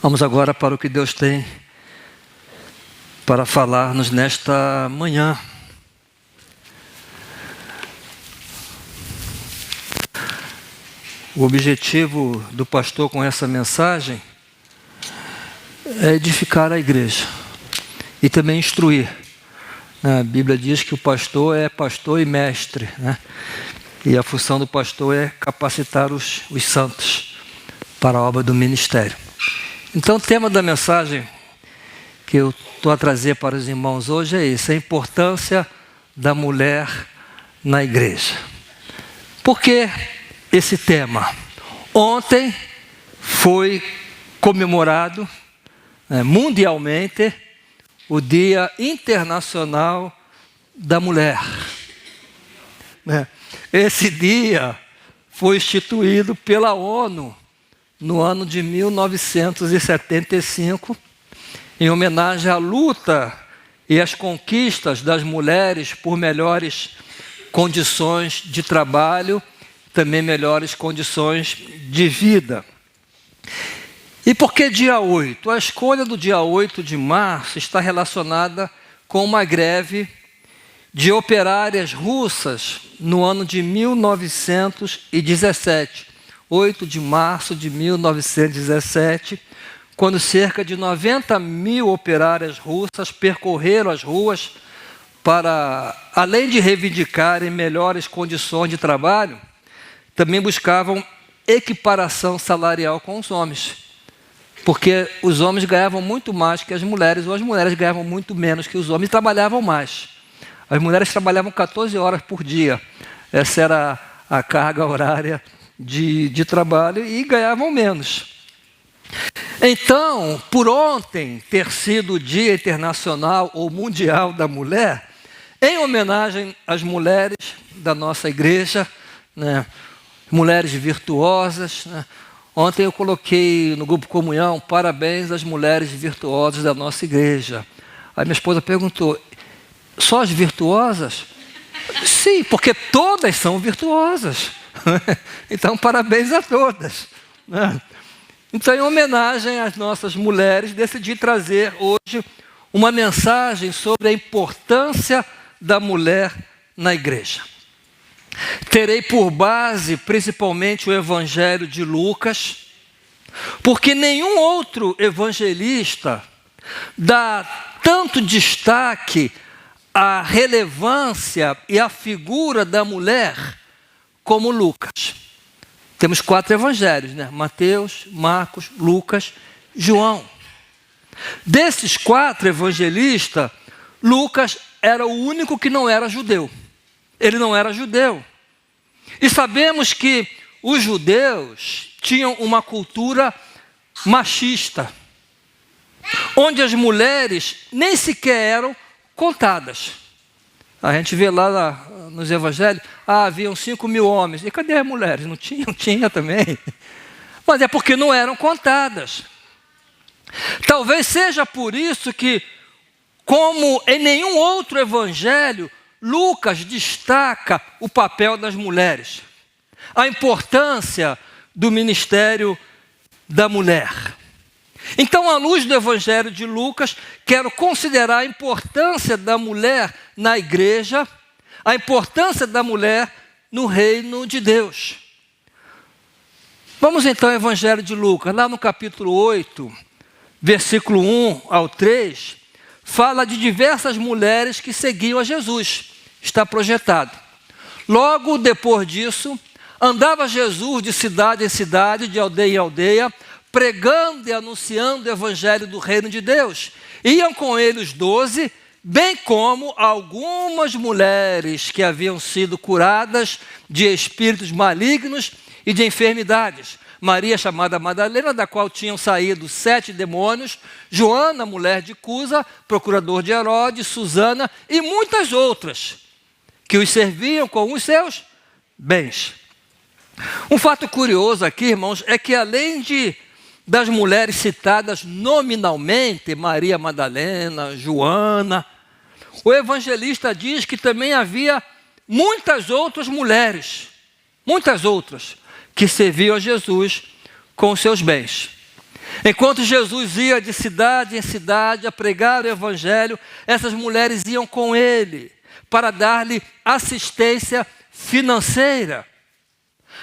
Vamos agora para o que Deus tem para falar-nos nesta manhã. O objetivo do pastor com essa mensagem é edificar a igreja e também instruir. A Bíblia diz que o pastor é pastor e mestre, né? E a função do pastor é capacitar os santos para a obra do ministério. Então, o tema da mensagem que eu estou a trazer para os irmãos hoje é esse: a importância da mulher na igreja. Por que esse tema? Ontem foi comemorado mundialmente o Dia Internacional da Mulher. Esse dia foi instituído pela ONU no ano de 1975, em homenagem à luta e às conquistas das mulheres por melhores condições de trabalho, também melhores condições de vida. E por que dia 8? A escolha do dia 8 de março está relacionada com uma greve de operárias russas no ano de 1917. 8 de março de 1917, quando cerca de 90 mil operárias russas percorreram as ruas para, além de reivindicarem melhores condições de trabalho, também buscavam equiparação salarial com os homens, porque os homens ganhavam muito mais que as mulheres, ou as mulheres ganhavam muito menos que os homens e trabalhavam mais. As mulheres trabalhavam 14 horas por dia, essa era a carga horária de trabalho, e ganhavam menos. Então, por ontem ter sido o Dia Internacional ou Mundial da Mulher, em homenagem às mulheres da nossa igreja, mulheres virtuosas, ontem eu coloquei no grupo Comunhão: parabéns às mulheres virtuosas da nossa igreja. Aí minha esposa perguntou: só as virtuosas? Sim, porque todas são virtuosas. Então, parabéns a todas. Então, em homenagem às nossas mulheres, decidi trazer hoje uma mensagem sobre a importância da mulher na igreja. Terei por base principalmente o Evangelho de Lucas, porque nenhum outro evangelista dá tanto destaque à relevância e à figura da mulher como Lucas. Temos 4 evangelhos, Mateus, Marcos, Lucas, João. Desses 4 evangelistas, Lucas era o único que não era judeu. Ele não era judeu. E sabemos que os judeus tinham uma cultura machista, onde as mulheres nem sequer eram contadas. A gente vê lá nos evangelhos, haviam 5 mil homens. E cadê as mulheres? Não tinham? Tinha também. Mas é porque não eram contadas. Talvez seja por isso que, como em nenhum outro evangelho, Lucas destaca o papel das mulheres, a importância do ministério da mulher. Então, à luz do Evangelho de Lucas, quero considerar a importância da mulher na igreja, a importância da mulher no reino de Deus. Vamos então ao Evangelho de Lucas, lá no capítulo 8, versículo 1 ao 3, fala de diversas mulheres que seguiam a Jesus. Está projetado. Logo depois disso, andava Jesus de cidade em cidade, de aldeia em aldeia, pregando e anunciando o evangelho do reino de Deus. Iam com ele os 12, bem como algumas mulheres que haviam sido curadas de espíritos malignos e de enfermidades. Maria, chamada Madalena, da qual tinham saído 7 demônios, Joana, mulher de Cusa, procurador de Herodes, Susana e muitas outras, que os serviam com os seus bens. Um fato curioso aqui, irmãos, é que além das mulheres citadas nominalmente, Maria Madalena, Joana, o evangelista diz que também havia muitas outras mulheres, muitas outras, que serviam a Jesus com os seus bens. Enquanto Jesus ia de cidade em cidade a pregar o evangelho, essas mulheres iam com ele para dar-lhe assistência financeira.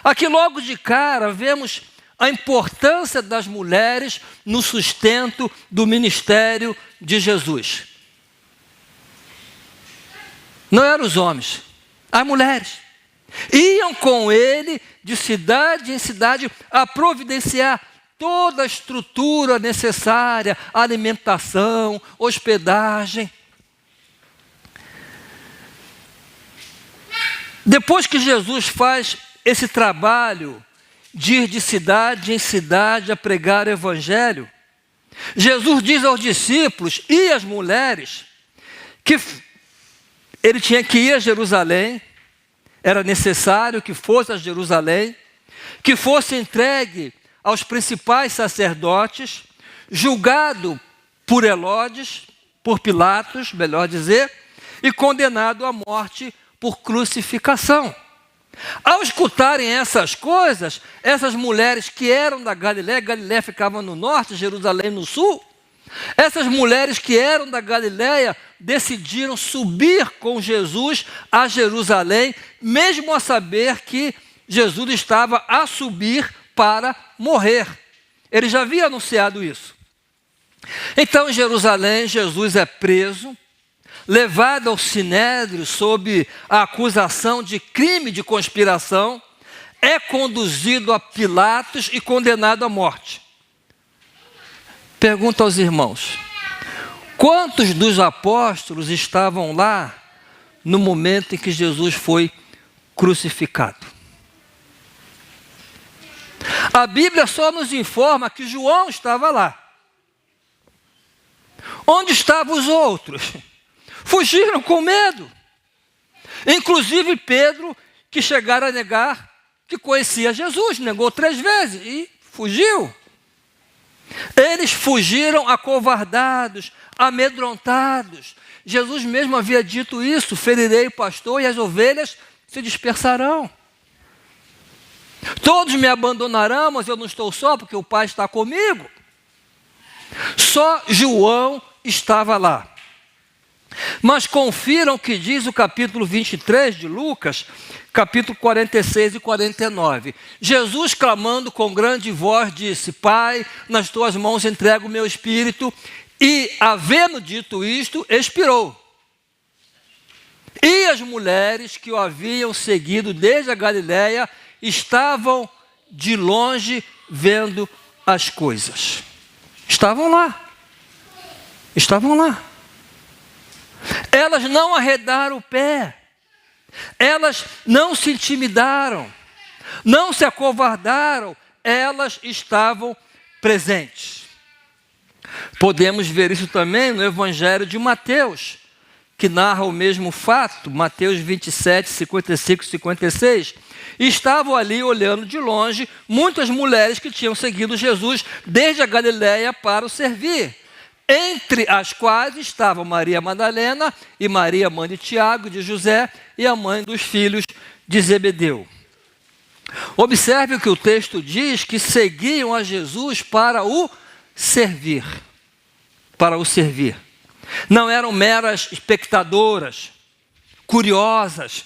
Aqui logo de cara vemos a importância das mulheres no sustento do ministério de Jesus. Não eram os homens, as mulheres. Iam com ele de cidade em cidade a providenciar toda a estrutura necessária, alimentação, hospedagem. Depois que Jesus faz esse trabalho de ir de cidade em cidade a pregar o evangelho, Jesus diz aos discípulos e às mulheres que ele tinha que ir a Jerusalém, era necessário que fosse a Jerusalém, que fosse entregue aos principais sacerdotes, julgado por Herodes, por Pilatos, melhor dizer, e condenado à morte por crucificação. Ao escutarem essas coisas, essas mulheres que eram da Galiléia, Galiléia ficava no norte, Jerusalém no sul, essas mulheres que eram da Galiléia decidiram subir com Jesus a Jerusalém, mesmo a saber que Jesus estava a subir para morrer. Ele já havia anunciado isso. Então, em Jerusalém, Jesus é preso, levado ao sinédrio sob a acusação de crime de conspiração, é conduzido a Pilatos e condenado à morte. Pergunta aos irmãos: quantos dos apóstolos estavam lá no momento em que Jesus foi crucificado? A Bíblia só nos informa que João estava lá. Onde estavam os outros? Fugiram com medo. Inclusive Pedro, que chegaram a negar que conhecia Jesus, negou 3 vezes e fugiu. Eles fugiram acovardados, amedrontados. Jesus mesmo havia dito isso: ferirei o pastor e as ovelhas se dispersarão. Todos me abandonarão, mas eu não estou só, porque o Pai está comigo. Só João estava lá. Mas confiram o que diz o capítulo 23 de Lucas, capítulo 46 e 49. Jesus, clamando com grande voz, disse: Pai, nas tuas mãos entrego o meu espírito. E, havendo dito isto, expirou. E as mulheres que o haviam seguido desde a Galiléia estavam de longe vendo as coisas. Estavam lá. Estavam lá. Elas não arredaram o pé. Elas não se intimidaram. Não se acovardaram. Elas estavam presentes. Podemos ver isso também no Evangelho de Mateus, que narra o mesmo fato, Mateus 27, 55 e 56. Estavam ali olhando de longe muitas mulheres que tinham seguido Jesus desde a Galiléia para o servir, entre as quais estavam Maria Madalena e Maria, mãe de Tiago, de José, e a mãe dos filhos de Zebedeu. Observe o que o texto diz, que seguiam a Jesus para o servir. Para o servir. Não eram meras espectadoras, curiosas,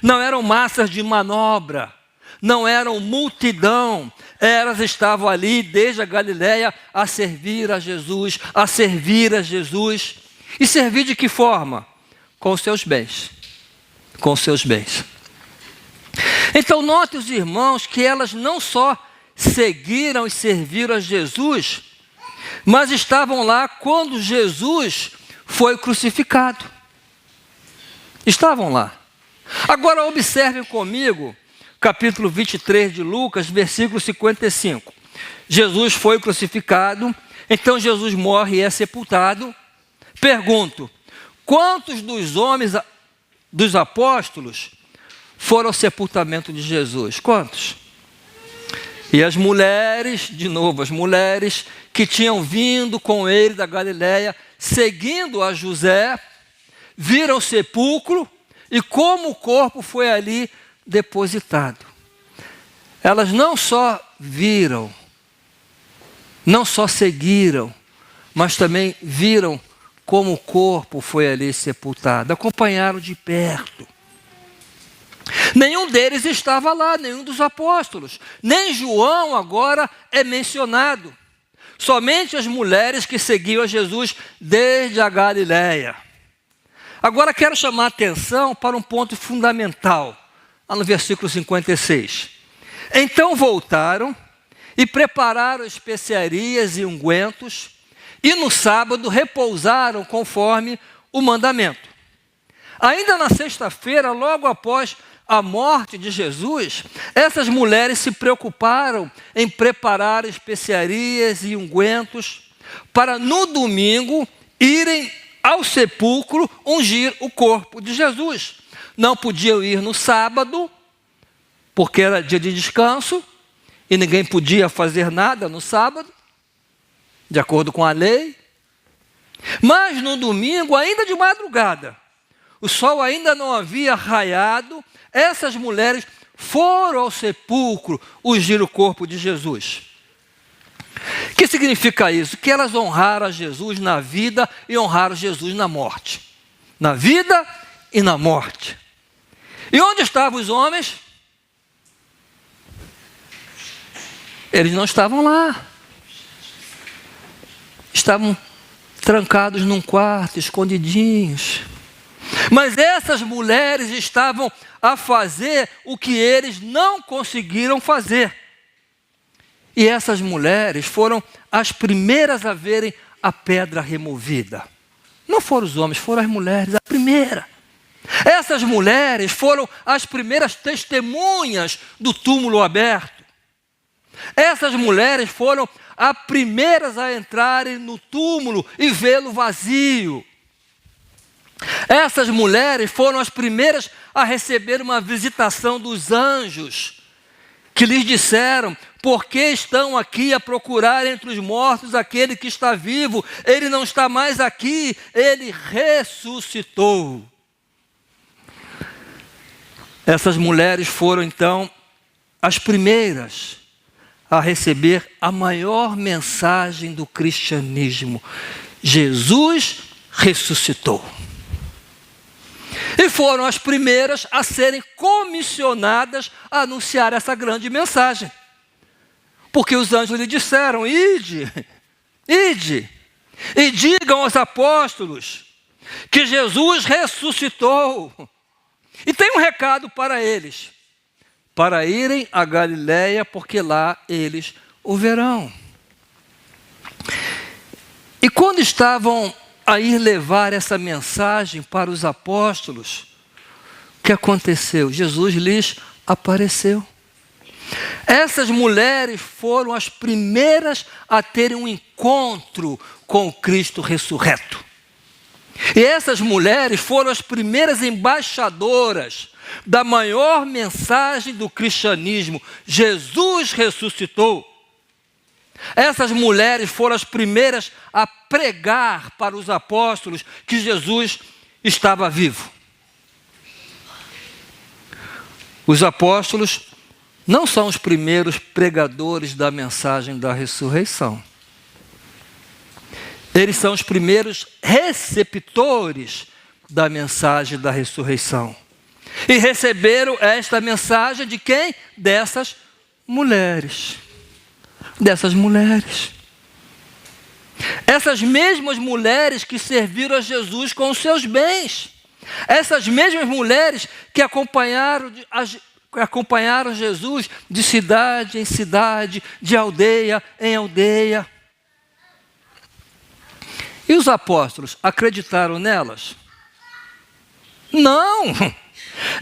não eram massas de manobra, não eram multidão. Elas estavam ali desde a Galiléia a servir a Jesus, a servir a Jesus. E servir de que forma? Com os seus bens. Com os seus bens. Então note, os irmãos, que elas não só seguiram e serviram a Jesus, mas estavam lá quando Jesus foi crucificado. Estavam lá. Agora observem comigo, capítulo 23 de Lucas, versículo 55. Jesus foi crucificado, então Jesus morre e é sepultado. Pergunto: quantos dos homens, dos apóstolos, foram ao sepultamento de Jesus? Quantos? E as mulheres, de novo, as mulheres que tinham vindo com ele da Galiléia, seguindo a José, viram o sepulcro e como o corpo foi ali depositado. Elas não só viram, não só seguiram, mas também viram como o corpo foi ali sepultado, acompanharam de perto. Nenhum deles estava lá, nenhum dos apóstolos, nem João agora é mencionado. Somente as mulheres que seguiam a Jesus desde a Galileia. Agora quero chamar a atenção para um ponto fundamental, lá no versículo 56. Então voltaram e prepararam especiarias e ungüentos, e no sábado repousaram conforme o mandamento. Ainda na sexta-feira, logo após a morte de Jesus, essas mulheres se preocuparam em preparar especiarias e ungüentos para no domingo irem ao sepulcro ungir o corpo de Jesus. Não podiam ir no sábado, porque era dia de descanso, e ninguém podia fazer nada no sábado, de acordo com a lei. Mas no domingo, ainda de madrugada, o sol ainda não havia raiado, essas mulheres foram ao sepulcro ungir o corpo de Jesus. O que significa isso? Que elas honraram a Jesus na vida e honraram Jesus na morte. Na vida e na morte. E onde estavam os homens? Eles não estavam lá. Estavam trancados num quarto, escondidinhos. Mas essas mulheres estavam a fazer o que eles não conseguiram fazer. E essas mulheres foram as primeiras a verem a pedra removida. Não foram os homens, foram as mulheres, a primeira. Essas mulheres foram as primeiras testemunhas do túmulo aberto. Essas mulheres foram as primeiras a entrarem no túmulo e vê-lo vazio. Essas mulheres foram as primeiras a receber uma visitação dos anjos, que lhes disseram: por que estão aqui a procurar entre os mortos aquele que está vivo? Ele não está mais aqui, ele ressuscitou. Essas mulheres foram então as primeiras a receber a maior mensagem do cristianismo: Jesus ressuscitou. E foram as primeiras a serem comissionadas a anunciar essa grande mensagem. Porque os anjos lhe disseram: ide, e digam aos apóstolos que Jesus ressuscitou. E tem um recado para eles: para irem a Galileia, porque lá eles o verão. E quando estavam a ir levar essa mensagem para os apóstolos, o que aconteceu? Jesus lhes apareceu. Essas mulheres foram as primeiras a terem um encontro com o Cristo ressurreto. E essas mulheres foram as primeiras embaixadoras da maior mensagem do cristianismo: Jesus ressuscitou. Essas mulheres foram as primeiras a pregar para os apóstolos que Jesus estava vivo. Os apóstolos não são os primeiros pregadores da mensagem da ressurreição. Eles são os primeiros receptores da mensagem da ressurreição. E receberam esta mensagem de quem? Dessas mulheres. Dessas mulheres. Essas mesmas mulheres que serviram a Jesus com os seus bens. Essas mesmas mulheres que acompanharam Jesus de cidade em cidade, de aldeia em aldeia. E os apóstolos acreditaram nelas? Não!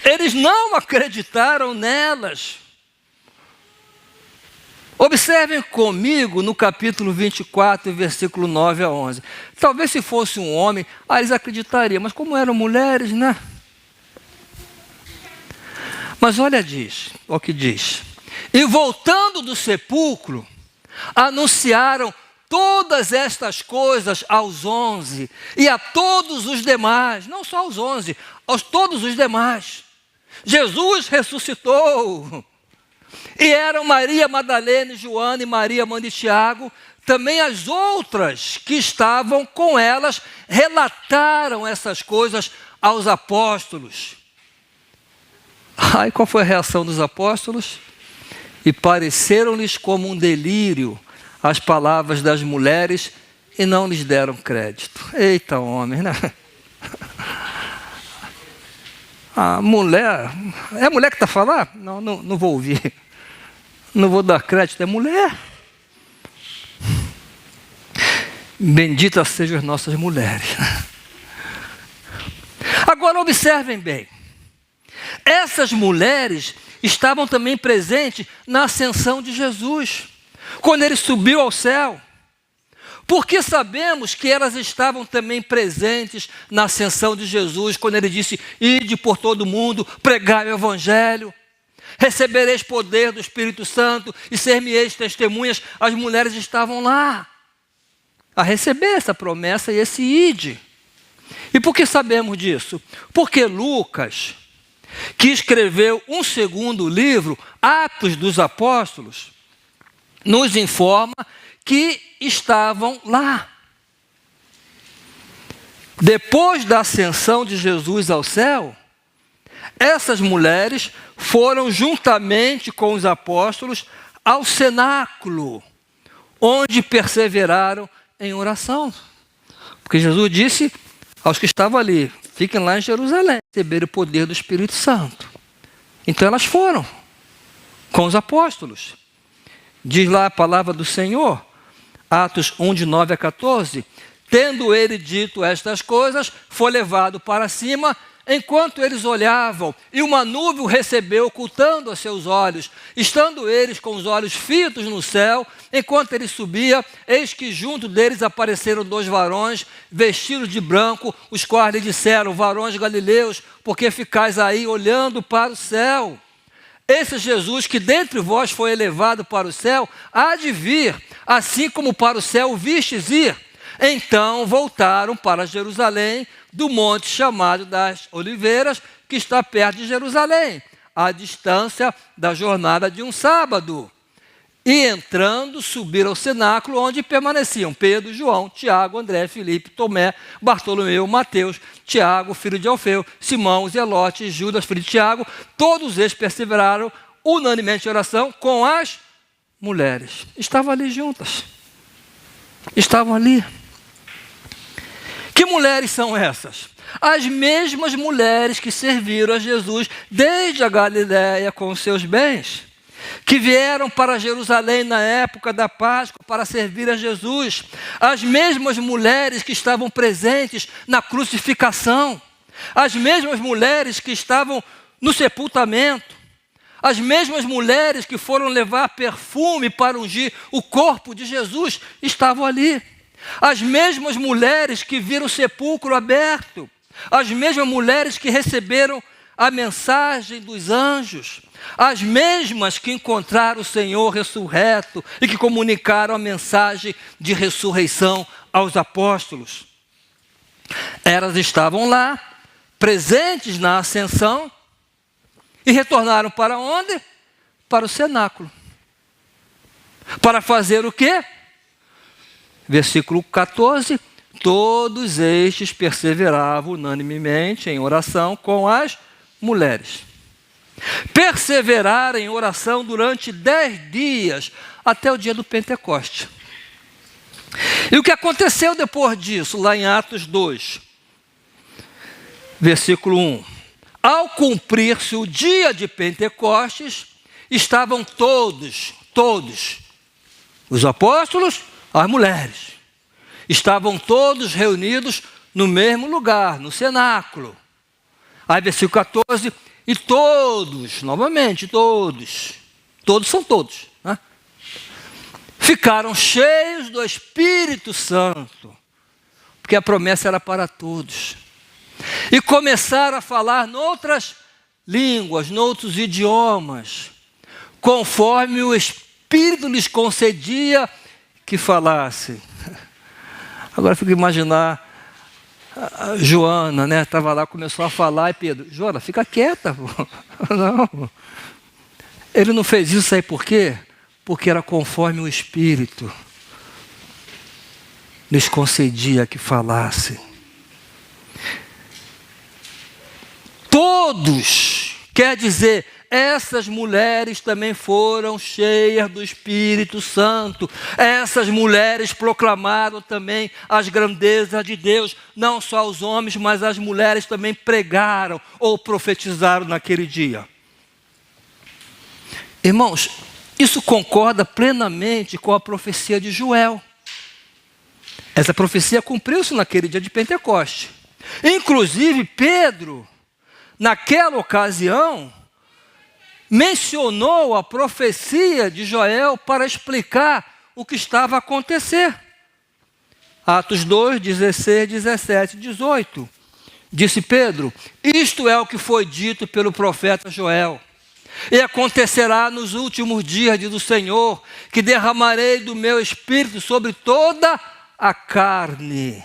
Eles não acreditaram nelas. Observem comigo no capítulo 24, versículo 9 a 11. Talvez se fosse um homem, eles acreditariam, mas como eram mulheres, né? Mas olha o que diz. E voltando do sepulcro, anunciaram todas estas coisas aos 11 e a todos os demais, não só aos 11, aos todos os demais. Jesus ressuscitou. E eram Maria Madalena, Joana e Maria, mãe de Tiago, também as outras que estavam com elas relataram essas coisas aos apóstolos. Aí qual foi a reação dos apóstolos? E pareceram-lhes como um delírio as palavras das mulheres e não lhes deram crédito. Eita, homem, né? A mulher, é a mulher que está falando? Não vou ouvir. Não vou dar crédito, é mulher. Benditas sejam as nossas mulheres. Agora observem bem. Essas mulheres estavam também presentes na ascensão de Jesus, quando ele subiu ao céu. Porque sabemos que elas estavam também presentes na ascensão de Jesus, quando ele disse: ide por todo mundo, pregai o evangelho, recebereis poder do Espírito Santo e ser-me-eis testemunhas. As mulheres estavam lá a receber essa promessa e esse ide. E por que sabemos disso? Porque Lucas, que escreveu um segundo livro, Atos dos Apóstolos, nos informa que estavam lá. Depois da ascensão de Jesus ao céu, essas mulheres foram juntamente com os apóstolos ao cenáculo, onde perseveraram em oração. Porque Jesus disse aos que estavam ali: fiquem lá em Jerusalém, receber o poder do Espírito Santo. Então elas foram com os apóstolos. Diz lá a palavra do Senhor, Atos 1, de 9 a 14. Tendo ele dito estas coisas, foi levado para cima, enquanto eles olhavam, e uma nuvem o recebeu, ocultando os seus olhos. Estando eles com os olhos fitos no céu, enquanto ele subia, eis que junto deles apareceram 2 varões, vestidos de branco, os quais lhe disseram: varões galileus, por que ficais aí olhando para o céu? Esse Jesus que dentre vós foi elevado para o céu, há de vir, assim como para o céu o vistes ir. Então voltaram para Jerusalém, do monte chamado das Oliveiras, que está perto de Jerusalém, à distância da jornada de um sábado. E entrando, subiram ao cenáculo, onde permaneciam Pedro, João, Tiago, André, Filipe, Tomé, Bartolomeu, Mateus, Tiago, filho de Alfeu, Simão, Zelote, Judas, filho de Tiago. Todos eles perseveraram unanimemente em oração com as mulheres. Estavam ali juntas. Estavam ali. Que mulheres são essas? As mesmas mulheres que serviram a Jesus desde a Galiléia com os seus bens, que vieram para Jerusalém na época da Páscoa para servir a Jesus. As mesmas mulheres que estavam presentes na crucificação. As mesmas mulheres que estavam no sepultamento. As mesmas mulheres que foram levar perfume para ungir o corpo de Jesus estavam ali. As mesmas mulheres que viram o sepulcro aberto. As mesmas mulheres que receberam a mensagem dos anjos. As mesmas que encontraram o Senhor ressurreto e que comunicaram a mensagem de ressurreição aos apóstolos. Elas estavam lá, presentes na ascensão, e retornaram para onde? Para o cenáculo. Para fazer o quê? Versículo 14. Todos estes perseveravam unanimemente em oração com as mulheres. Perseveraram em oração durante 10 dias, até o dia do Pentecoste. E o que aconteceu depois disso, lá em Atos 2, versículo 1. Ao cumprir-se o dia de Pentecostes, estavam todos, os apóstolos, as mulheres, estavam todos reunidos no mesmo lugar, no cenáculo. Aí versículo 14, e todos, novamente, todos são todos, né? Ficaram cheios do Espírito Santo, porque a promessa era para todos. E começaram a falar noutras línguas, noutros idiomas, conforme o Espírito lhes concedia que falassem. Agora eu fico imaginar a Joana, né? Estava lá, começou a falar, e Pedro: Joana, fica quieta. Não. Ele não fez isso aí por quê? Porque era conforme o Espírito. lhes concedia que falassem. Todos, quer dizer, essas mulheres também foram cheias do Espírito Santo. Essas mulheres proclamaram também as grandezas de Deus. Não só os homens, mas as mulheres também pregaram ou profetizaram naquele dia. Irmãos, isso concorda plenamente com a profecia de Joel. Essa profecia cumpriu-se naquele dia de Pentecoste. Inclusive, Pedro, naquela ocasião, mencionou a profecia de Joel para explicar o que estava a acontecer. Atos 2, 16, 17, 18. Disse Pedro: isto é o que foi dito pelo profeta Joel. E acontecerá nos últimos dias, diz o Senhor, que derramarei do meu espírito sobre toda a carne.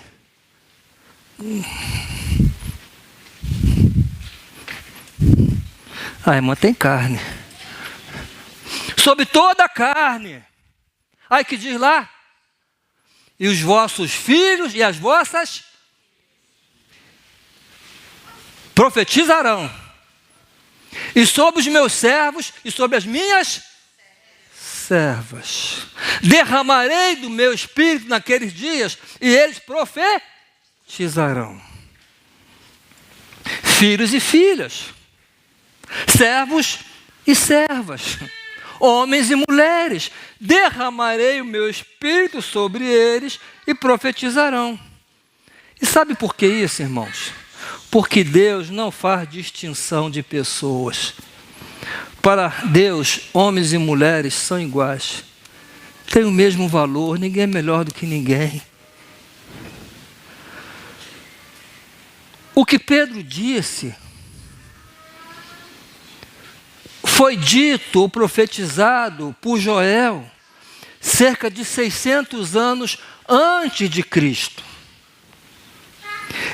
A irmã tem carne. Sobre toda a carne. Aí que diz lá: e os vossos filhos e as vossas profetizarão. E sobre os meus servos e sobre as minhas servas derramarei do meu espírito naqueles dias, e eles profetizarão. Filhos e filhas, servos e servas, homens e mulheres, derramarei o meu espírito sobre eles e profetizarão. E sabe por que isso, irmãos? Porque Deus não faz distinção de pessoas. Para Deus, homens e mulheres são iguais. Têm o mesmo valor, ninguém é melhor do que ninguém. O que Pedro disse foi dito ou profetizado por Joel cerca de 600 anos antes de Cristo.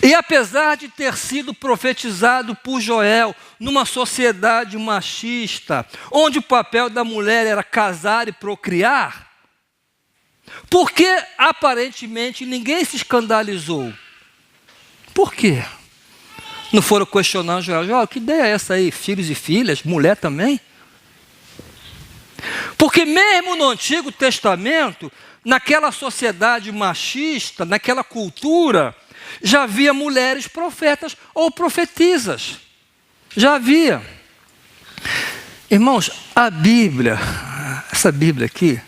E apesar de ter sido profetizado por Joel numa sociedade machista, onde o papel da mulher era casar e procriar, porque aparentemente ninguém se escandalizou. Por quê? Não foram questionar Joel: que ideia é essa aí? Filhos e filhas, mulher também? Porque mesmo no Antigo Testamento, naquela sociedade machista, naquela cultura, já havia mulheres profetas ou profetisas. Já havia. Irmãos, a Bíblia, essa Bíblia aqui,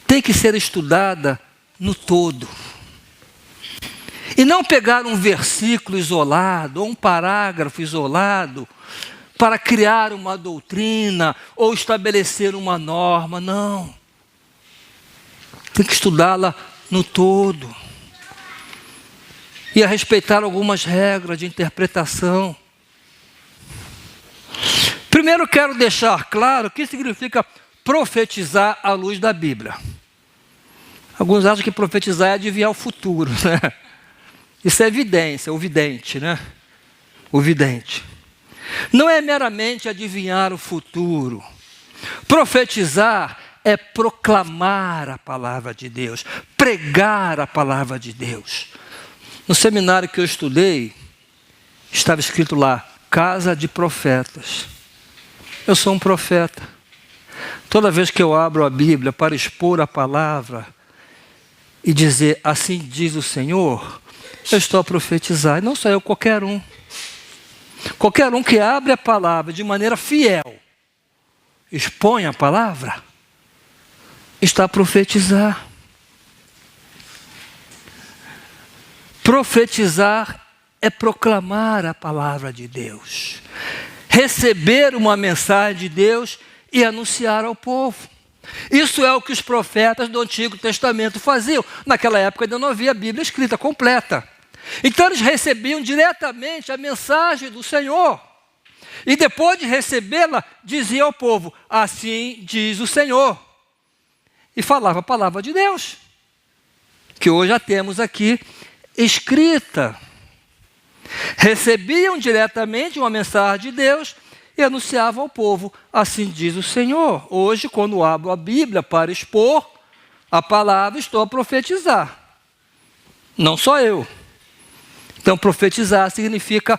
tem que ser estudada no todo. E não pegar um versículo isolado, ou um parágrafo isolado, para criar uma doutrina, ou estabelecer uma norma, não. Tem que estudá-la no todo. E a respeitar algumas regras de interpretação. Primeiro quero deixar claro o que significa profetizar à luz da Bíblia. Alguns acham que profetizar é adivinhar o futuro, né? Isso é evidência, o vidente, né? O vidente. Não é meramente adivinhar o futuro. Profetizar é proclamar a palavra de Deus, pregar a palavra de Deus. No seminário que eu estudei, estava escrito lá: casa de profetas. Eu sou um profeta. Toda vez que eu abro a Bíblia para expor a palavra e dizer assim diz o Senhor, eu estou a profetizar. E não só eu, qualquer um. Qualquer um que abre a palavra de maneira fiel, expõe a palavra, está a profetizar. Profetizar é proclamar a palavra de Deus, receber uma mensagem de Deus e anunciar ao povo. Isso é o que os profetas do Antigo Testamento faziam. Naquela época ainda não havia a Bíblia escrita completa. Então eles recebiam diretamente a mensagem do Senhor. E depois de recebê-la, diziam ao povo: assim diz o Senhor. E falava a palavra de Deus, que hoje já temos aqui escrita. Recebiam diretamente uma mensagem de Deus e anunciavam ao povo: assim diz o Senhor. Hoje, quando abro a Bíblia para expor, a palavra, estou a profetizar. Não só eu. Então, profetizar significa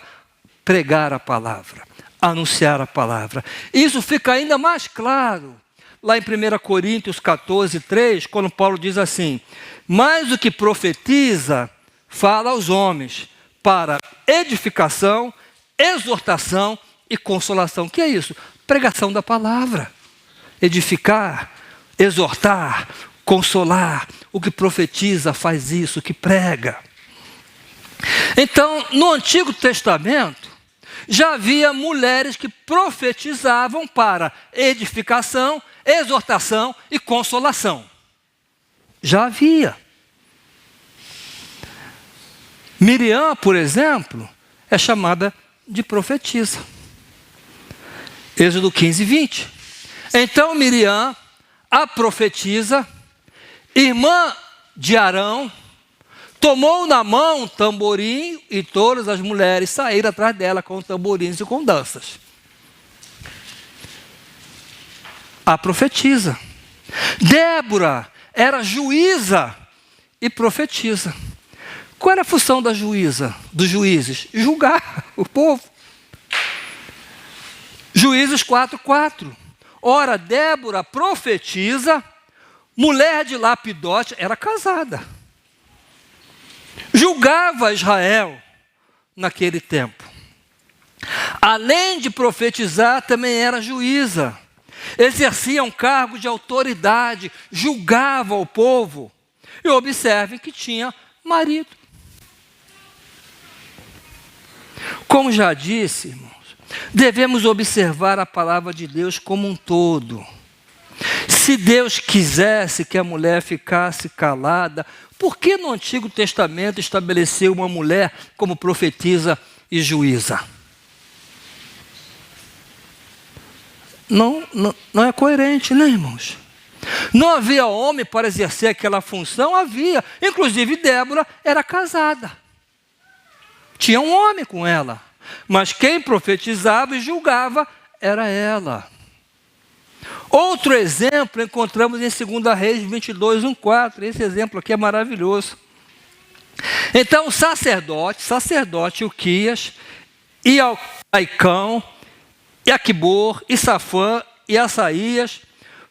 pregar a palavra, anunciar a palavra. Isso fica ainda mais claro lá em 1 Coríntios 14, 3, quando Paulo diz assim: mas o que profetiza, fala aos homens, para edificação, exortação e consolação. O que é isso? Pregação da palavra. Edificar, exortar, consolar. O que profetiza faz isso, o que prega. Então, no Antigo Testamento, já havia mulheres que profetizavam para edificação, exortação e consolação. Já havia. Miriam, por exemplo, é chamada de profetisa. Êxodo 15, 20. Então Miriam, a profetisa, irmã de Arão, tomou na mão um tamborim e todas as mulheres saíram atrás dela com tamborins e com danças. A profetisa. Débora era juíza e profetisa. Qual era a função da juíza, dos juízes? Julgar o povo. Juízes 4:4. Ora, Débora, profetisa, mulher de Lapidote, era casada. Julgava Israel naquele tempo. Além de profetizar, também era juíza. Exercia um cargo de autoridade, julgava o povo. E observem que tinha marido. Como já disse, irmãos, devemos observar a palavra de Deus como um todo. Se Deus quisesse que a mulher ficasse calada, por que no Antigo Testamento estabeleceu uma mulher como profetisa e juíza? Não é coerente, né, irmãos? Não havia homem para exercer aquela função? Havia. Inclusive, Débora era casada. Tinha um homem com ela. Mas quem profetizava e julgava era ela. Outro exemplo encontramos em 2 Reis 22, 1:4. Esse exemplo aqui é maravilhoso. Então o sacerdote Uquias, e Aicão, e Aquibor, e Safã, e Asaías,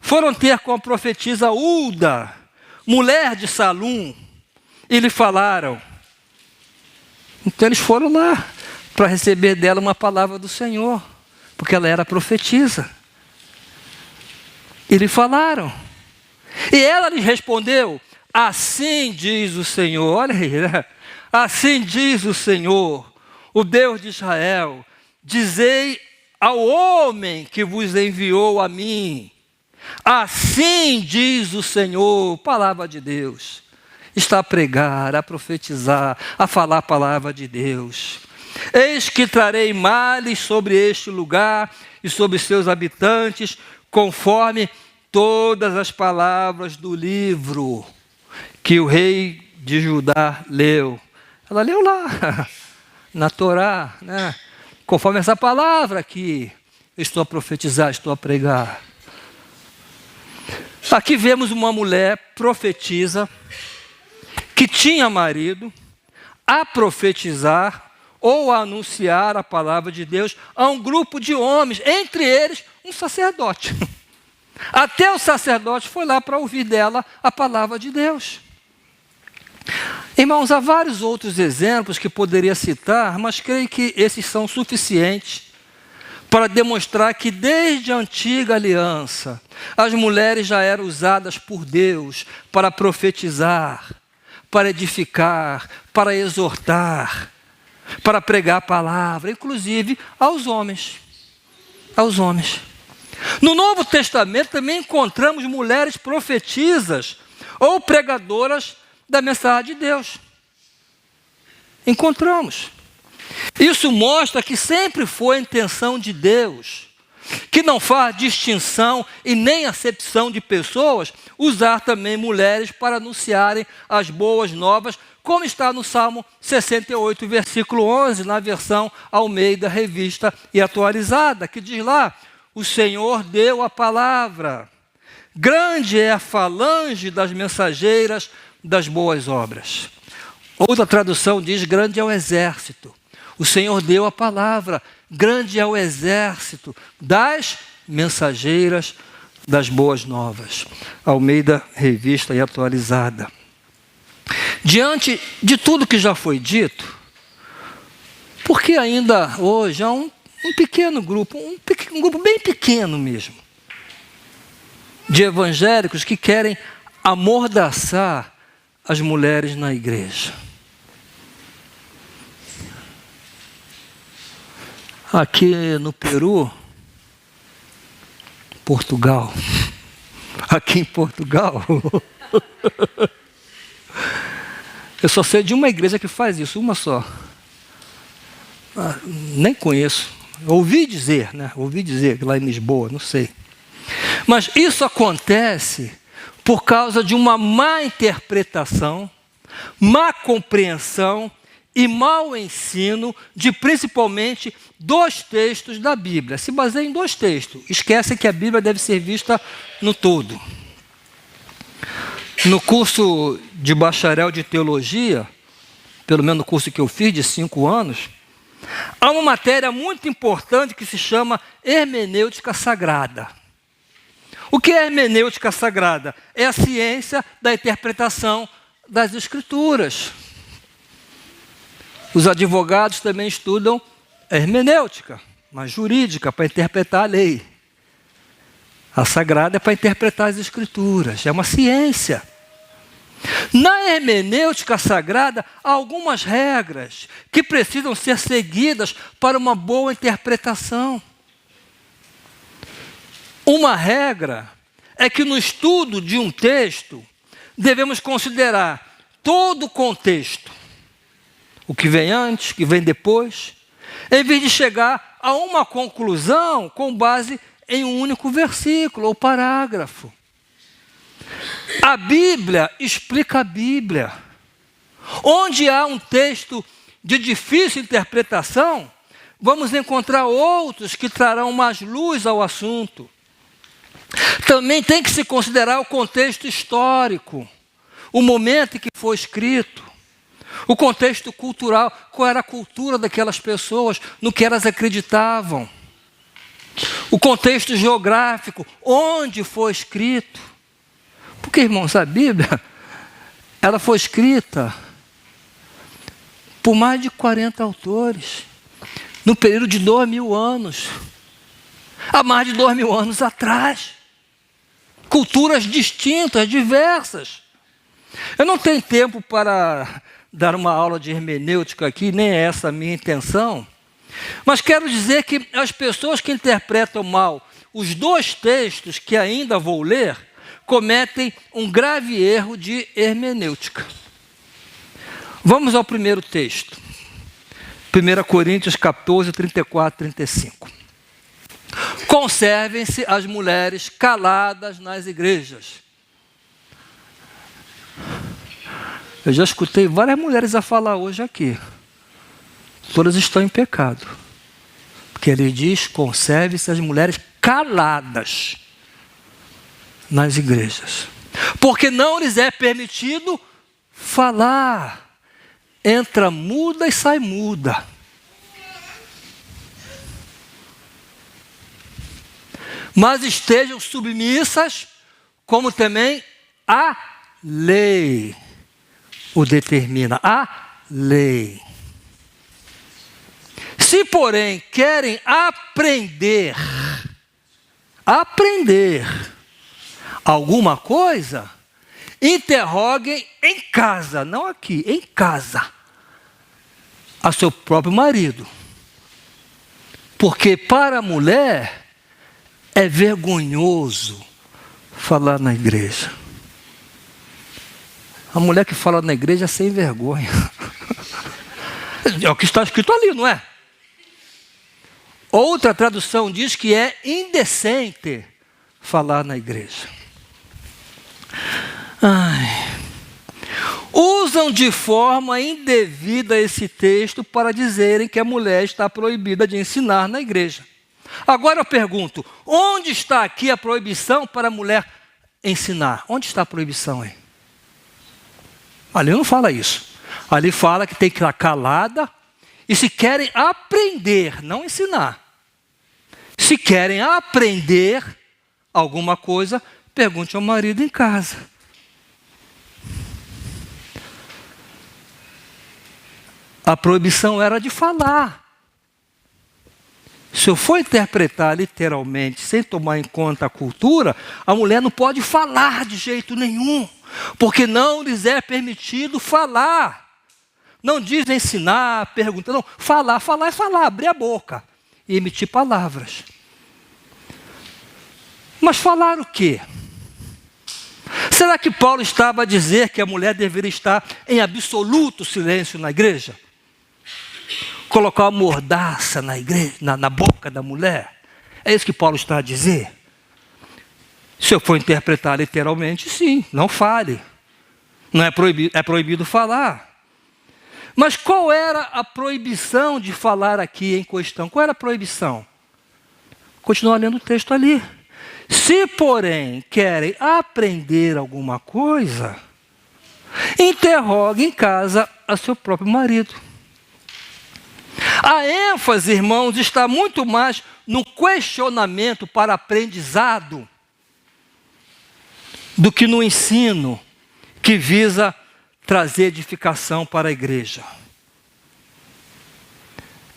foram ter com a profetisa Ulda, mulher de Salum, e lhe falaram. Então eles foram lá para receber dela uma palavra do Senhor, porque ela era profetisa. E lhe falaram. E ela lhes respondeu: assim diz o Senhor, olha aí, né? Assim diz o Senhor, o Deus de Israel, dizei ao homem que vos enviou a mim, assim diz o Senhor, palavra de Deus, está a pregar, a profetizar, a falar a palavra de Deus. Eis que trarei males sobre este lugar e sobre seus habitantes, conforme todas as palavras do livro que o rei de Judá leu. Ela leu lá, na Torá, né? Conforme essa palavra que eu estou a profetizar, estou a pregar. Aqui vemos uma mulher profetisa, que tinha marido, a profetizar ou a anunciar a palavra de Deus a um grupo de homens, entre eles um sacerdote. Até o sacerdote foi lá para ouvir dela a palavra de Deus. Irmãos, há vários outros exemplos que poderia citar, mas creio que esses são suficientes para demonstrar que desde a antiga aliança, as mulheres já eram usadas por Deus para profetizar, para edificar, para exortar, para pregar a palavra, inclusive aos homens. Aos homens. No Novo Testamento também encontramos mulheres profetisas ou pregadoras da mensagem de Deus. Encontramos. Isso mostra que sempre foi a intenção de Deus, que não faz distinção e nem acepção de pessoas, usar também mulheres para anunciarem as boas novas, como está no Salmo 68, versículo 11, na versão Almeida, revista e atualizada, que diz lá: o Senhor deu a palavra, grande é a falange das mensageiras das boas obras. Outra tradução diz, grande é o exército. O Senhor deu a palavra, grande é o exército das mensageiras das boas novas. Almeida, revista e atualizada. Diante de tudo que já foi dito, porque ainda hoje há um pequeno grupo, um grupo bem pequeno mesmo, de evangélicos que querem amordaçar as mulheres na igreja. Aqui no Peru, Portugal, aqui em Portugal, eu só sei de uma igreja que faz isso, uma só. Nem conheço, ouvi dizer, né? Ouvi dizer lá em Lisboa, não sei. Mas isso acontece por causa de uma má interpretação, má compreensão e mau ensino de principalmente 2 textos da Bíblia. Se baseia em 2 textos. Esquece que a Bíblia deve ser vista no todo. No curso de bacharel de teologia, pelo menos no curso que eu fiz de 5 anos, há uma matéria muito importante que se chama hermenêutica sagrada. O que é hermenêutica sagrada? É a ciência da interpretação das Escrituras. Os advogados também estudam hermenêutica, mas jurídica, para interpretar a lei. A sagrada é para interpretar as Escrituras, é uma ciência. Na hermenêutica sagrada, há algumas regras que precisam ser seguidas para uma boa interpretação. Uma regra é que no estudo de um texto, devemos considerar todo o contexto, o que vem antes, o que vem depois, em vez de chegar a uma conclusão com base em um único versículo ou parágrafo. A Bíblia explica a Bíblia. Onde há um texto de difícil interpretação, vamos encontrar outros que trarão mais luz ao assunto. Também tem que se considerar o contexto histórico, o momento em que foi escrito, o contexto cultural, qual era a cultura daquelas pessoas, no que elas acreditavam, o contexto geográfico, onde foi escrito. Porque, irmãos, a Bíblia, ela foi escrita por mais de 40 autores, no período de 2000 anos, há mais de 2000 anos atrás. Culturas distintas, diversas. Eu não tenho tempo para dar uma aula de hermenêutica aqui, nem é essa a minha intenção, mas quero dizer que as pessoas que interpretam mal os 2 textos que ainda vou ler, cometem um grave erro de hermenêutica. Vamos ao primeiro texto. 1 Coríntios 14, 34, 35. Conservem-se as mulheres caladas nas igrejas. Eu já escutei várias mulheres a falar hoje aqui. Todas estão em pecado. Porque ele diz, conserve-se as mulheres caladas nas igrejas. Porque não lhes é permitido falar. Entra muda e sai muda. Mas estejam submissas, como também a lei o determina. A lei. Se, porém, querem aprender alguma coisa, interroguem em casa, não aqui, em casa, a seu próprio marido. Porque para a mulher é vergonhoso falar na igreja. A mulher que fala na igreja é sem vergonha. É o que está escrito ali, não é? Outra tradução diz que é indecente falar na igreja. Usam de forma indevida esse texto para dizerem que a mulher está proibida de ensinar na igreja. Agora eu pergunto, onde está aqui a proibição para a mulher ensinar. Onde está a proibição aí? Ali não fala isso. Ali fala que tem que estar calada e se querem aprender, não ensinar. Se querem aprender alguma coisa, pergunte ao marido em casa. A proibição era de falar. Se eu for interpretar literalmente, sem tomar em conta a cultura, a mulher não pode falar de jeito nenhum, porque não lhes é permitido falar. Não diz ensinar, perguntar, não. Falar é falar, abrir a boca e emitir palavras. Mas falar o quê? Será que Paulo estava a dizer que a mulher deveria estar em absoluto silêncio na igreja? Colocar uma mordaça na igreja, na boca da mulher? É isso que Paulo está a dizer? Se eu for interpretar literalmente, sim, não fale. Não é proibido, é proibido falar. Mas qual era a proibição de falar aqui em questão? Qual era a proibição? Continua lendo o texto ali. Se, porém, querem aprender alguma coisa, interrogue em casa a seu próprio marido. A ênfase, irmãos, está muito mais no questionamento para aprendizado do que no ensino que visa trazer edificação para a igreja.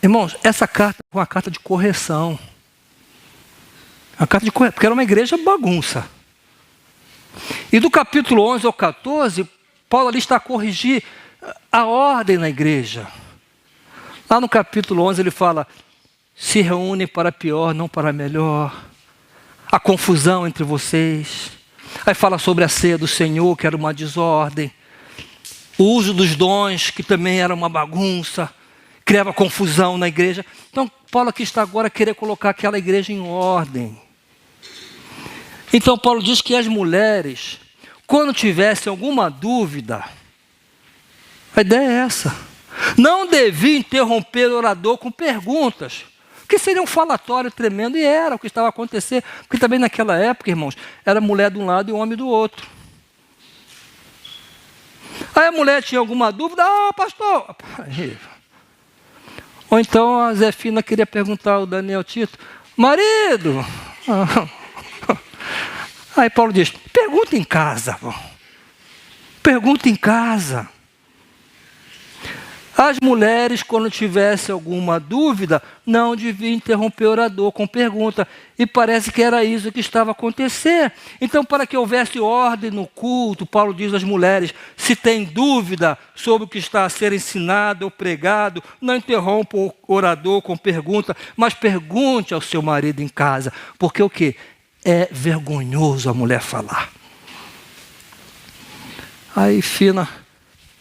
Irmãos, essa carta é uma carta de correção. A carta de correção, porque era uma igreja bagunça. E do capítulo 11 ao 14, Paulo ali está a corrigir a ordem na igreja. Lá no capítulo 11 ele fala, se reúnem para pior, não para melhor. A confusão entre vocês. Aí fala sobre a ceia do Senhor, que era uma desordem. O uso dos dons, que também era uma bagunça. Criava confusão na igreja. Então, Paulo aqui está agora a querer colocar aquela igreja em ordem. Então, Paulo diz que as mulheres, quando tivessem alguma dúvida, a ideia é essa. Não devia interromper o orador com perguntas, que seria um falatório tremendo, e era o que estava acontecendo, porque também naquela época, irmãos, era mulher de um lado e homem do outro. Aí a mulher tinha alguma dúvida, pastor. Ou então a Zefina queria perguntar ao Daniel Tito, marido. Aí Paulo diz, pergunta em casa. Pergunta em casa. As mulheres, quando tivessem alguma dúvida, não deviam interromper o orador com pergunta. E parece que era isso que estava a acontecer. Então, para que houvesse ordem no culto, Paulo diz às mulheres, se tem dúvida sobre o que está a ser ensinado ou pregado, não interrompa o orador com pergunta, mas pergunte ao seu marido em casa. Porque o quê? É vergonhoso a mulher falar. Aí, Fina...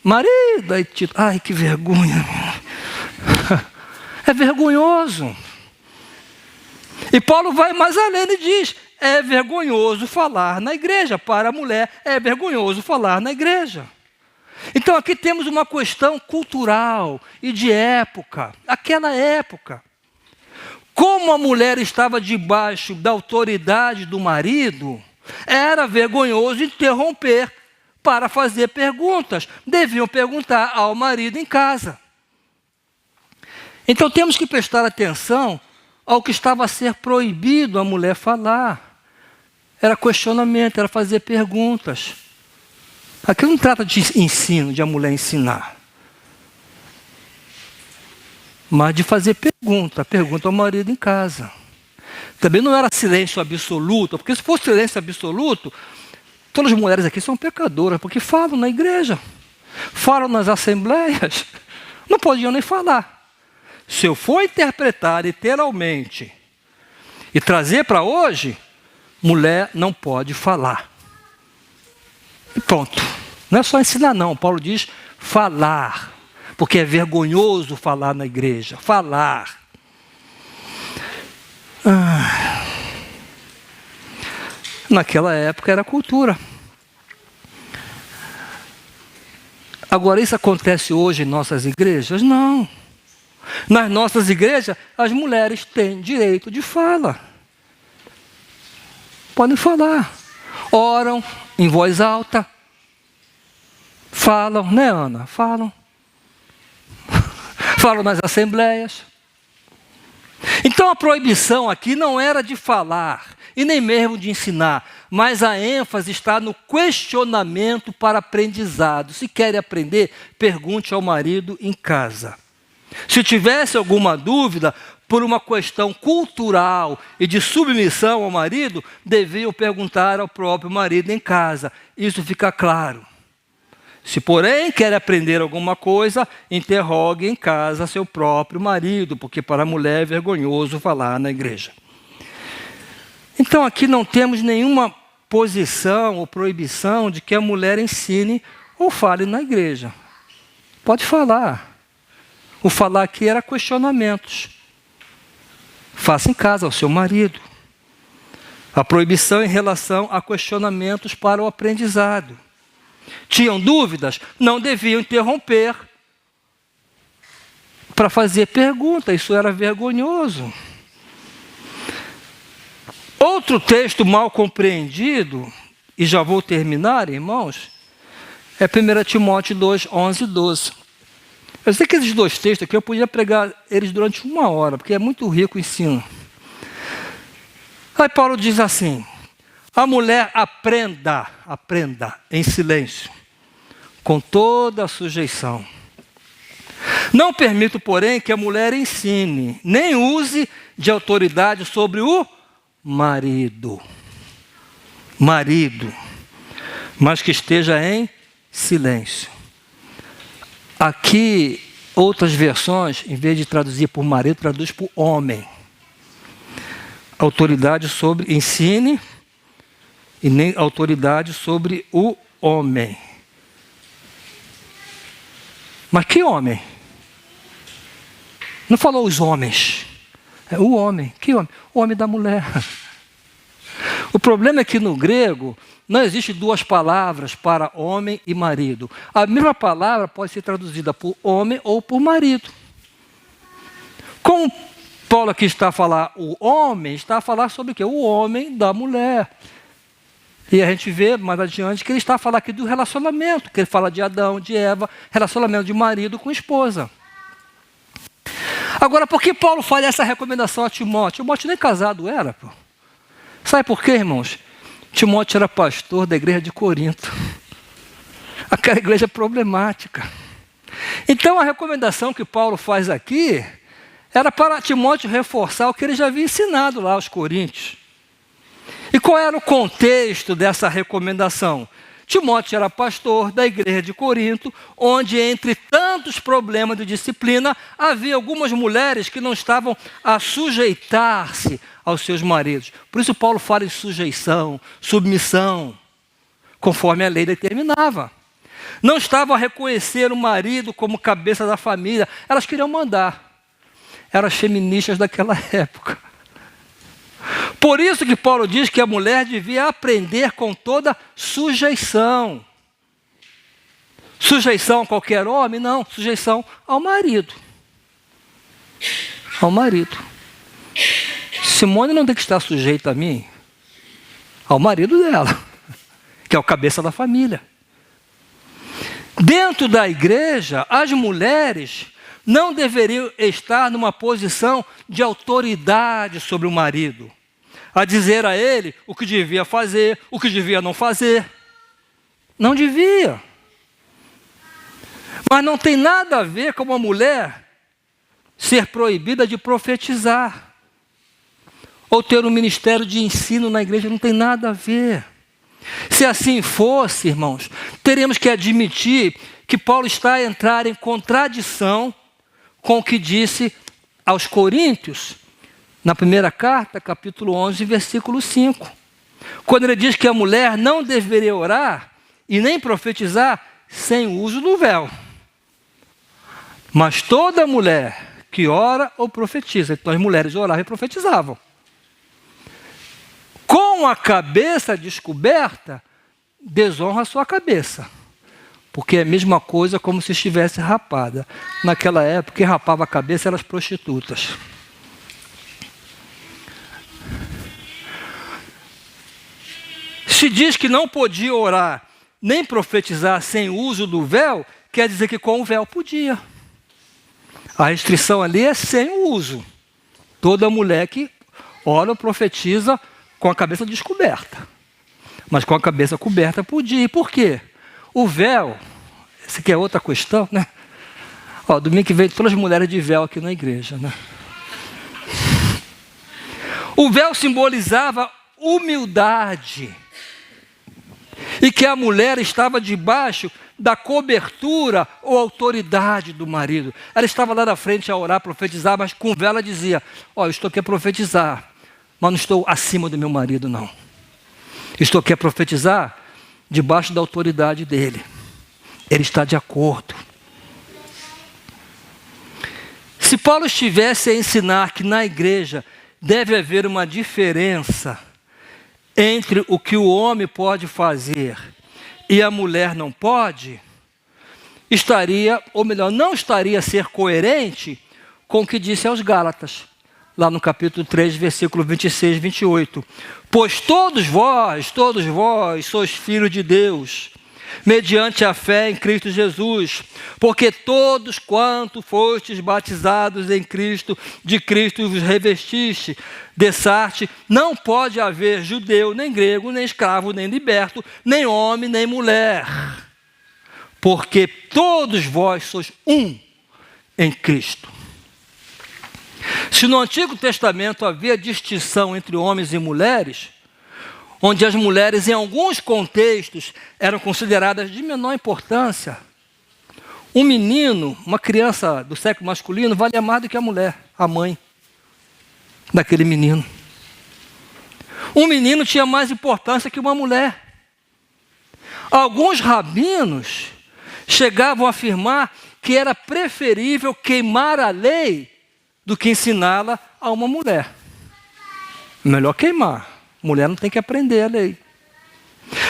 marido, aí Tito, ai que vergonha. É vergonhoso. E Paulo vai mais além e diz, é vergonhoso falar na igreja. Para a mulher, é vergonhoso falar na igreja. Então aqui temos uma questão cultural e de época. Aquela época. Como a mulher estava debaixo da autoridade do marido, era vergonhoso interromper para fazer perguntas. Deviam perguntar ao marido em casa. Então temos que prestar atenção ao que estava a ser proibido a mulher falar. Era questionamento, era fazer perguntas. Aqui não trata de ensino, de a mulher ensinar. Mas de fazer pergunta ao marido em casa. Também não era silêncio absoluto, porque se fosse silêncio absoluto, todas as mulheres aqui são pecadoras, porque falam na igreja, falam nas assembleias, não podiam nem falar. Se eu for interpretar literalmente e trazer para hoje, mulher não pode falar. E pronto. Não é só ensinar não, Paulo diz falar, porque é vergonhoso falar na igreja, falar. Naquela época era cultura. Agora, isso acontece hoje em nossas igrejas? Não. Nas nossas igrejas, as mulheres têm direito de fala. Podem falar. Oram em voz alta. Falam, né, Ana? Falam. Falam nas assembleias. Então a proibição aqui não era de falar e nem mesmo de ensinar, mas a ênfase está no questionamento para aprendizado. Se quer aprender, pergunte ao marido em casa. Se tivesse alguma dúvida, por uma questão cultural e de submissão ao marido, deviam perguntar ao próprio marido em casa. Isso fica claro. Se, porém, quer aprender alguma coisa, interrogue em casa seu próprio marido, porque para a mulher é vergonhoso falar na igreja. Então, aqui não temos nenhuma posição ou proibição de que a mulher ensine ou fale na igreja. Pode falar. O falar aqui era questionamentos. Faça em casa ao seu marido. A proibição em relação a questionamentos para o aprendizado. Tinham dúvidas? Não deviam interromper para fazer pergunta. Isso era vergonhoso. Outro texto mal compreendido, e já vou terminar, irmãos, é 1 Timóteo 2, 11 e 12. Eu sei que esses dois textos aqui eu podia pregar eles durante 1 hora, porque é muito rico o ensino. Aí Paulo diz assim: a mulher aprenda em silêncio, com toda a sujeição. Não permito, porém, que a mulher ensine, nem use de autoridade sobre o marido, mas que esteja em silêncio. Aqui, outras versões, em vez de traduzir por marido, traduz por homem. Autoridade sobre ensine, e nem autoridade sobre o homem. Mas que homem? Não falou os homens. É o homem. Que homem? O homem da mulher. O problema é que no grego não existe 2 palavras para homem e marido. A mesma palavra pode ser traduzida por homem ou por marido. Como Paulo aqui está a falar o homem, está a falar sobre o quê? O homem da mulher. E a gente vê mais adiante que ele está a falar aqui do relacionamento, que ele fala de Adão, de Eva, relacionamento de marido com esposa. Agora, por que Paulo faz essa recomendação a Timóteo? Timóteo nem casado era, pô. Sabe por quê, irmãos? Timóteo era pastor da igreja de Corinto. Aquela igreja problemática. Então, a recomendação que Paulo faz aqui era para Timóteo reforçar o que ele já havia ensinado lá aos coríntios. E qual era o contexto dessa recomendação? Timóteo era pastor da igreja de Corinto, onde, entre tantos problemas de disciplina, havia algumas mulheres que não estavam a sujeitar-se aos seus maridos. Por isso Paulo fala em sujeição, submissão, conforme a lei determinava. Não estavam a reconhecer o marido como cabeça da família, elas queriam mandar. Eram as feministas daquela época. Por isso que Paulo diz que a mulher devia aprender com toda sujeição. Sujeição a qualquer homem? Não, sujeição ao marido. Ao marido. Simone não tem que estar sujeita a mim, ao marido dela, que é o cabeça da família. Dentro da igreja, as mulheres não deveriam estar numa posição de autoridade sobre o marido, a dizer a ele o que devia fazer, o que devia não fazer. Não devia. Mas não tem nada a ver com uma mulher ser proibida de profetizar, ou ter um ministério de ensino na igreja, não tem nada a ver. Se assim fosse, irmãos, teríamos que admitir que Paulo está a entrar em contradição com o que disse aos Coríntios, na primeira carta, capítulo 11, versículo 5. Quando ele diz que a mulher não deveria orar e nem profetizar sem o uso do véu. Mas toda mulher que ora ou profetiza, então as mulheres oravam e profetizavam. Com a cabeça descoberta, desonra a sua cabeça. Porque é a mesma coisa como se estivesse rapada. Naquela época, quem rapava a cabeça eram as prostitutas. Se Se diz que não podia orar nem profetizar sem o uso do véu, quer dizer que com o véu podia. A restrição ali é sem o uso. Toda mulher que ora ou profetiza com a cabeça descoberta. Mas com a cabeça coberta podia. E por quê? O véu, essa aqui é outra questão, né? Ó, domingo que vem todas as mulheres de véu aqui na igreja, né? O véu simbolizava humildade. E que a mulher estava debaixo da cobertura ou autoridade do marido. Ela estava lá na frente a orar, profetizar, mas com véu ela dizia: ó, eu estou aqui a profetizar, mas não estou acima do meu marido, não. Estou aqui a profetizar debaixo da autoridade dele. Ele está de acordo. Se Paulo estivesse a ensinar que na igreja deve haver uma diferença entre o que o homem pode fazer e a mulher não pode, estaria, ou melhor, não estaria a ser coerente com o que disse aos Gálatas, lá no capítulo 3, versículo 26 e 28. Pois todos vós sois filhos de Deus, mediante a fé em Cristo Jesus, porque todos quanto fostes batizados em Cristo, de Cristo vos revestiste. Dessarte, não pode haver judeu, nem grego, nem escravo, nem liberto, nem homem, nem mulher, porque todos vós sois um em Cristo. Se no Antigo Testamento havia distinção entre homens e mulheres, onde as mulheres, em alguns contextos, eram consideradas de menor importância, um menino, uma criança do sexo masculino, valia mais do que a mulher, a mãe daquele menino. Um menino tinha mais importância que uma mulher. Alguns rabinos chegavam a afirmar que era preferível queimar a lei do que ensiná-la a uma mulher. Melhor queimar. Mulher não tem que aprender a lei.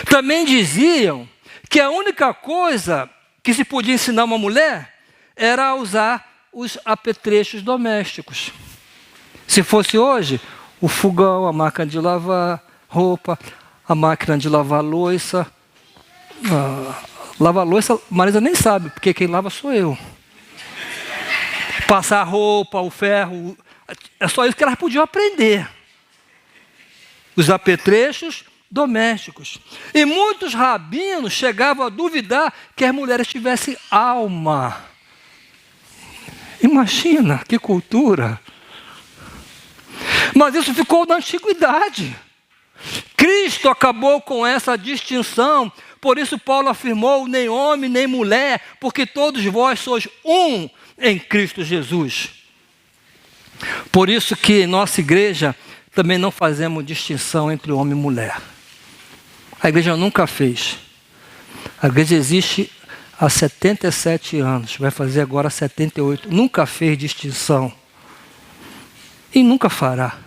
Também diziam que a única coisa que se podia ensinar uma mulher era a usar os apetrechos domésticos. Se fosse hoje, o fogão, a máquina de lavar roupa, a máquina de lavar louça. Lavar louça, Marisa nem sabe, porque quem lava sou eu. Passar a roupa, o ferro, é só isso que elas podiam aprender. Os apetrechos domésticos. E muitos rabinos chegavam a duvidar que as mulheres tivessem alma. Imagina que cultura. Mas isso ficou na antiguidade. Cristo acabou com essa distinção. Por isso Paulo afirmou: nem homem, nem mulher, porque todos vós sois um em Cristo Jesus. Por isso que em nossa igreja também não fazemos distinção entre homem e mulher. A igreja nunca fez. A igreja existe há 77 anos, vai fazer agora 78. Nunca fez distinção. E nunca fará.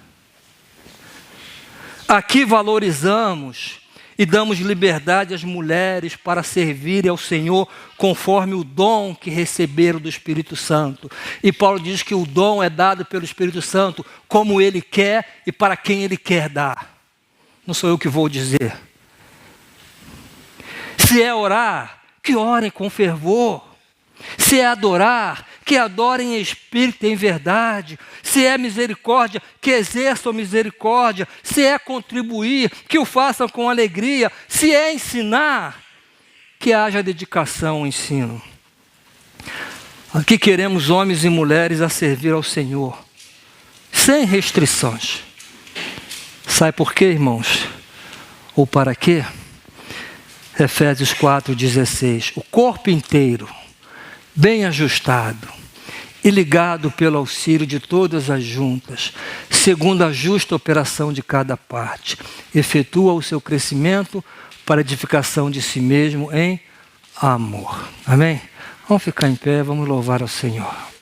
Aqui valorizamos e damos liberdade às mulheres para servirem ao Senhor conforme o dom que receberam do Espírito Santo. E Paulo diz que o dom é dado pelo Espírito Santo como Ele quer e para quem Ele quer dar. Não sou eu que vou dizer. Se é orar, que orem com fervor. Se é adorar, que adorem em espírito e em verdade. Se é misericórdia, que exerçam misericórdia. Se é contribuir, que o façam com alegria. Se é ensinar, que haja dedicação ao ensino. Aqui queremos homens e mulheres a servir ao Senhor, sem restrições. Sabe por quê, irmãos? Ou para quê? Efésios 4,16. O corpo inteiro, bem ajustado e ligado pelo auxílio de todas as juntas, segundo a justa operação de cada parte, efetua o seu crescimento para a edificação de si mesmo em amor. Amém? Vamos ficar em pé, vamos louvar ao Senhor.